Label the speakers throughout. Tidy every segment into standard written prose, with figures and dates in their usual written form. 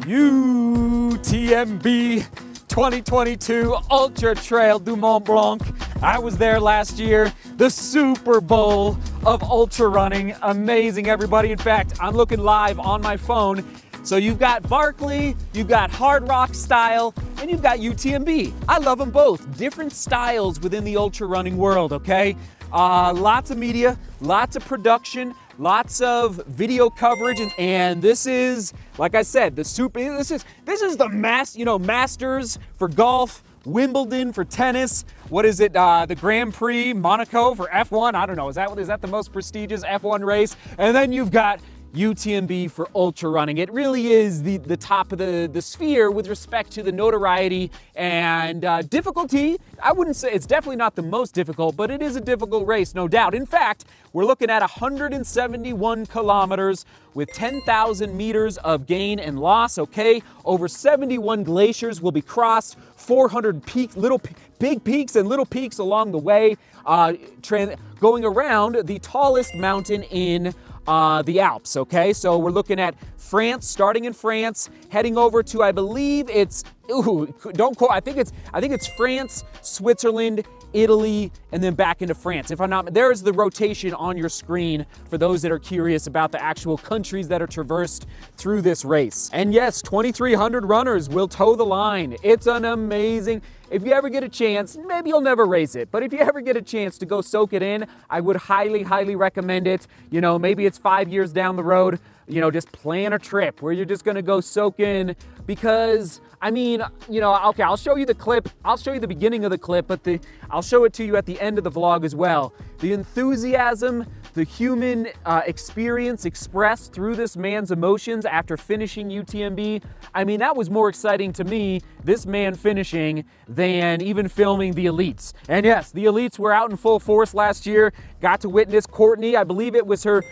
Speaker 1: UTMB 2022 Ultra Trail du Mont Blanc. I was there last year, the Super Bowl of ultra running. Amazing, everybody. In fact, I'm looking live on my phone. So you've got Barkley, you've got hard rock style, and you've got UTMB. I love them both. Different styles within the ultra running world, okay? Lots of media, lots of production, lots of video coverage, and this is, like I said, this is the Masters for golf, Wimbledon for tennis. What is it? The Grand Prix Monaco for F1. I don't know. Is that the most prestigious F1 race? And then you've got UTMB for ultra running. It really is the top of the sphere with respect to the notoriety and difficulty. I wouldn't say it's definitely not the most difficult, but it is a difficult race, no doubt. In fact, we're looking at 171 kilometers with 10,000 meters of gain and loss, okay? Over 71 glaciers will be crossed, 400 peaks, big peaks and little peaks along the way, going around the tallest mountain in the Alps, okay? So we're looking at France, starting in France, heading over to, I believe it's, don't quote, I think it's France, Switzerland, Italy, and then back into France. If I'm not, there is the rotation on your screen for those that are curious about the actual countries that are traversed through this race. And yes, 2,300 runners will toe the line. It's an amazing, if you ever get a chance, maybe you'll never race it, but if you ever get a chance to go soak it in, I would highly, highly recommend it. You know, maybe it's 5 years down the road, you know, just plan a trip where you're just gonna go soak in, because I mean, you know, okay, I'll show you the clip. I'll show you the beginning of the clip, but I'll show it to you at the end of the vlog as well. The enthusiasm, the human experience expressed through this man's emotions after finishing UTMB. I mean, that was more exciting to me, this man finishing, than even filming the elites. And yes, the elites were out in full force last year. Got to witness Courtney. I believe it was her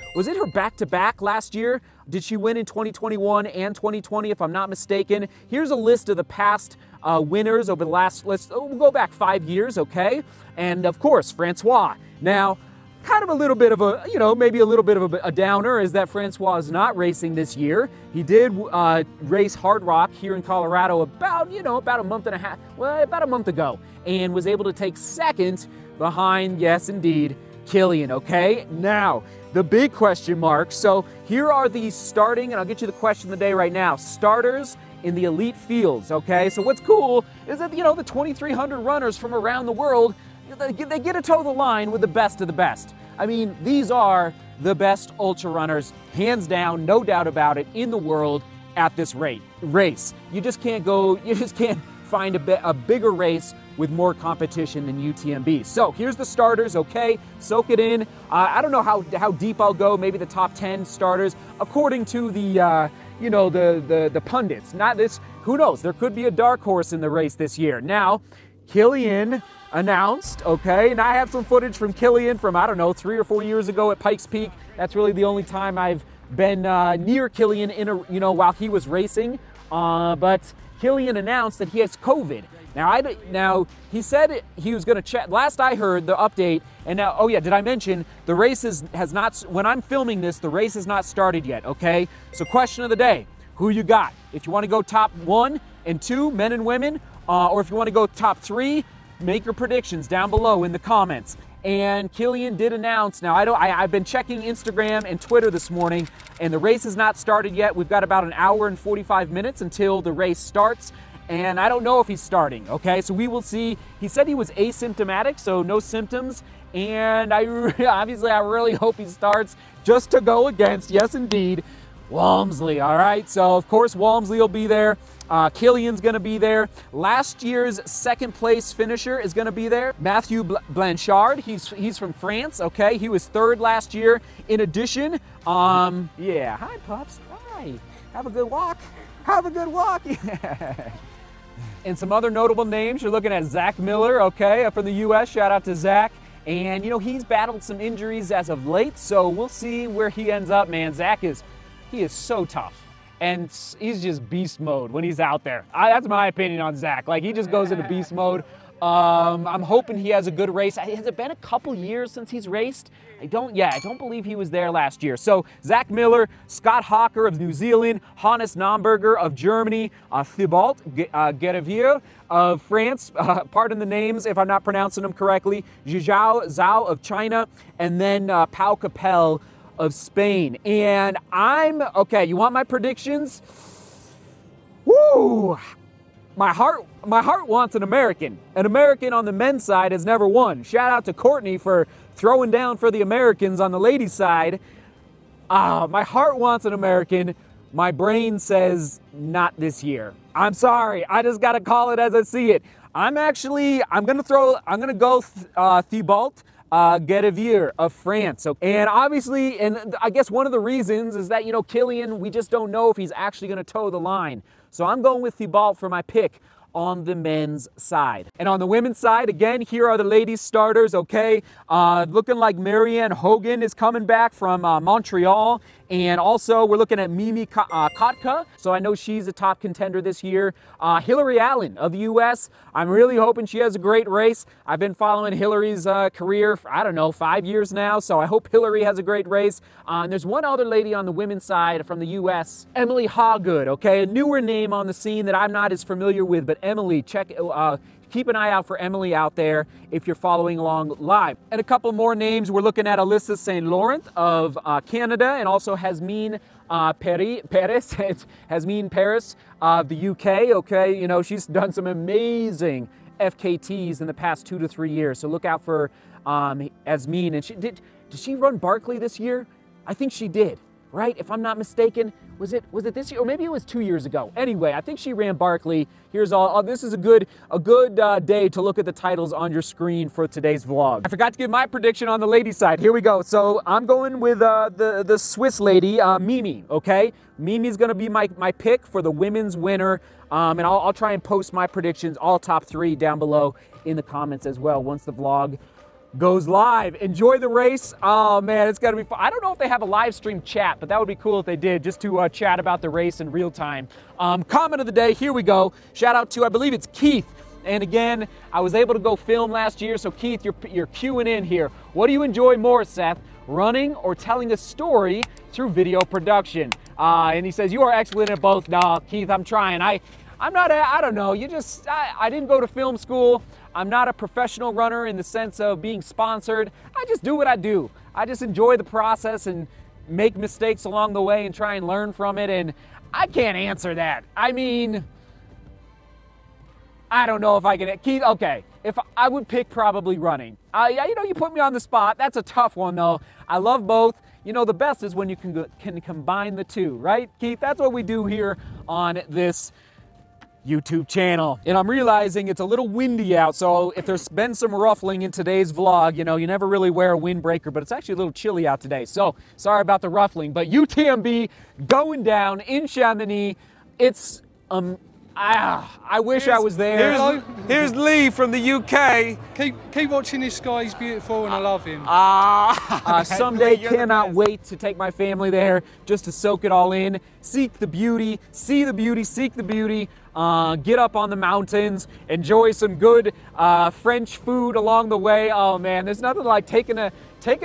Speaker 1: back-to-back last year? Did she win in 2021 and 2020, if I'm not mistaken? Here's a list of the past winners over the last, we'll go back 5 years, okay? And of course, Francois. Now, kind of a little bit of a, you know, maybe a little bit of a downer is that Francois is not racing this year. He did race Hard Rock here in Colorado about a month and a half, well, about a month ago, and was able to take second behind, yes, indeed, Killian, okay? Now, the big question mark. So here are the starting, and I'll get you the question of the day right now, starters in the elite fields, okay? So what's cool is that, you know, the 2,300 runners from around the world, they get to toe the line with the best of the best. I mean, these are the best ultra runners, hands down, no doubt about it, in the world at this race. You just can't find a bigger race with more competition than UTMB. So here's the starters, okay? Soak it in. I don't know how deep I'll go, maybe the top 10 starters, according to the, the pundits. Not this, who knows? There could be a dark horse in the race this year. Now, Killian announced, okay, and I have some footage from Killian from, I don't know, 3 or 4 years ago at Pikes Peak. That's really the only time I've been near Killian while he was racing. But Killian announced that he has COVID. Now he said he was going to check. Last I heard, the update, and now, oh yeah, did I mention the race has not? When I'm filming this, the race has not started yet. Okay, so question of the day: who you got? If you want to go top 1 and 2, men and women, or if you want to go top 3, make your predictions down below in the comments. And Killian did announce. Now I've been checking Instagram and Twitter this morning, and the race has not started yet. We've got about an hour and 45 minutes until the race starts. And I don't know if he's starting, okay? So we will see. He said he was asymptomatic, so no symptoms. And obviously I really hope he starts just to go against, yes indeed, Walmsley, all right? So of course Walmsley will be there. Killian's gonna be there. Last year's second place finisher is gonna be there. Matthew Blanchard, he's from France, okay? He was 3rd last year. In addition, yeah, hi pups, hi. Have a good walk. Have a good walk. Yeah. And some other notable names, you're looking at Zach Miller, okay, from the US, shout out to Zach. And you know, he's battled some injuries as of late, so we'll see where he ends up, man. He is so tough. And he's just beast mode when he's out there. That's my opinion on Zach. Like, he just goes into beast mode. I'm hoping he has a good race. Has it been a couple years since he's raced? I don't believe he was there last year. So Zach Miller, Scott Hawker of New Zealand, Hannes Naumberger of Germany, Thibault Geravier of France, pardon the names if I'm not pronouncing them correctly, Zhao Zhao of China, and then Pau Capel of Spain. And okay, you want my predictions? Woo! My heart wants an American. An American on the men's side has never won. Shout out to Courtney for throwing down for the Americans on the ladies' side. My heart wants an American. My brain says not this year. I'm sorry. I just got to call it as I see it. I'm going to go Thibault Geravier of France. And obviously, and I guess one of the reasons is that, Kilian, we just don't know if he's actually going to toe the line. So I'm going with Thibault for my pick on the men's side. And on the women's side, again, here are the ladies starters, okay? Looking like Marianne Hogan is coming back from Montreal. And also, we're looking at Mimi Kotka. So I know she's a top contender this year. Hilary Allen of the U.S. I'm really hoping she has a great race. I've been following Hilary's career for, 5 years now. So I hope Hilary has a great race. And there's one other lady on the women's side from the U.S., Emily Hawgood, okay? A newer name on the scene that I'm not as familiar with, but Emily, keep an eye out for Emily out there if you're following along live. And a couple more names. We're looking at Alyssa St. Laurent of Canada, and also Hasmine Paris. It's Hasmine Paris of the UK, okay? She's done some amazing FKTs in the past 2 to 3 years. So look out for Hasmine. And did she run Barkley this year? I think she did, right? If I'm not mistaken. Was it this year, or maybe it was 2 years ago? Anyway, I think she ran Barkley. Here's all. This is a good day to look at the titles on your screen for today's vlog. I forgot to give my prediction on the ladies' side. Here we go. So I'm going with the Swiss lady, Mimi. Okay, Mimi's gonna be my pick for the women's winner. And I'll try and post my predictions, all top 3, down below in the comments as well once the vlog goes live. Enjoy the race. Oh man, it's gonna be fun. I don't know if they have a live stream chat, but that would be cool if they did, just to chat about the race in real time. Comment of the day, here we go. Shout out to, I believe it's Keith. And again, I was able to go film last year, so Keith, you're queuing in here. What do you enjoy more, Seth? Running or telling a story through video production? And he says, you are excellent at both. No, Keith, I'm trying. I'm not, I don't know, I didn't go to film school. I'm not a professional runner in the sense of being sponsored. I just do what I do. I just enjoy the process and make mistakes along the way and try and learn from it. And I can't answer that. I mean, I don't know if I can, Keith, okay. If I would pick probably running. You put me on the spot. That's a tough one though. I love both. The best is when you can combine the two, right, Keith? That's what we do here on this YouTube channel. And I'm realizing it's a little windy out, so if there's been some ruffling in today's vlog, you never really wear a windbreaker, but it's actually a little chilly out today, so sorry about the ruffling. But UTMB going down in Chamonix. It's I wish I was there.
Speaker 2: Here's Lee from the UK.
Speaker 3: Keep watching this guy, he's beautiful and I love him.
Speaker 1: Someday cannot wait to take my family there just to soak it all in, seek the beauty, see the beauty, seek the beauty, get up on the mountains, enjoy some good French food along the way. Oh man, there's nothing like taking a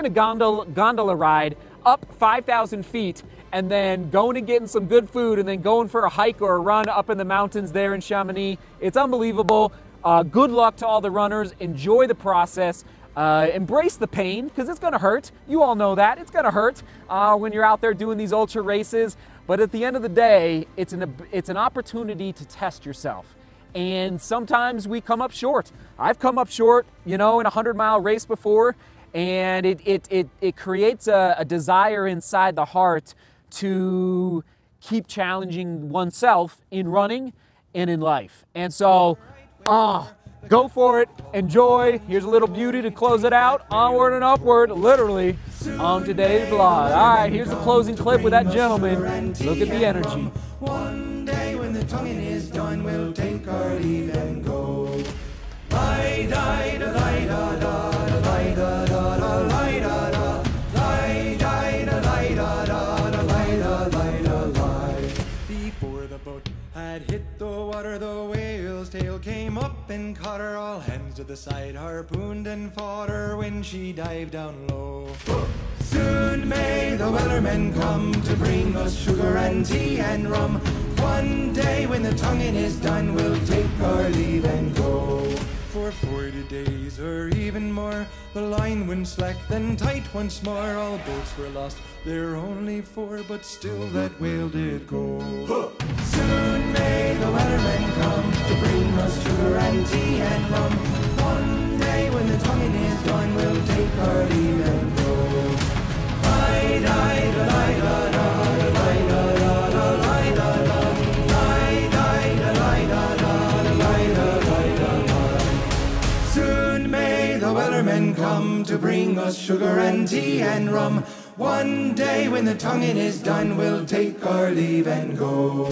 Speaker 1: gondola ride up 5,000 feet and then going and getting some good food and then going for a hike or a run up in the mountains there in Chamonix. It's unbelievable. Good luck to all the runners. Enjoy the process. Embrace the pain, because it's going to hurt. You all know that. It's going to hurt when you're out there doing these ultra races. But at the end of the day, it's an opportunity to test yourself. And sometimes we come up short. I've come up short, in a 100-mile race before. And it creates a desire inside the heart to keep challenging oneself in running and in life. And so, go for it, enjoy. Here's a little beauty to close it out. Onward and upward, literally, on today's vlog. All right, here's the closing clip with that gentleman. Look at the energy.
Speaker 4: One day when the tonguing is done, we'll take our leave and go. Before the boat had hit the water, the whale's tail came up up and caught her, all hands to the side, harpooned and fought her when she dived down low. Soon may the wellermen come to bring us sugar and tea and rum. One day when the tonguing is done, we'll take our leave and go. For 40 days or even more, the line went slack, then tight once more. All boats were lost, there were only 4, but still that whale did go. Soon may the wellermen come to bring us sugar and tea and rum. One day when the tonguing is done, we'll take our leave and go. Soon may the wellermen come to bring us sugar and tea and rum. One day when the tonguing is done, we'll take our leave and go.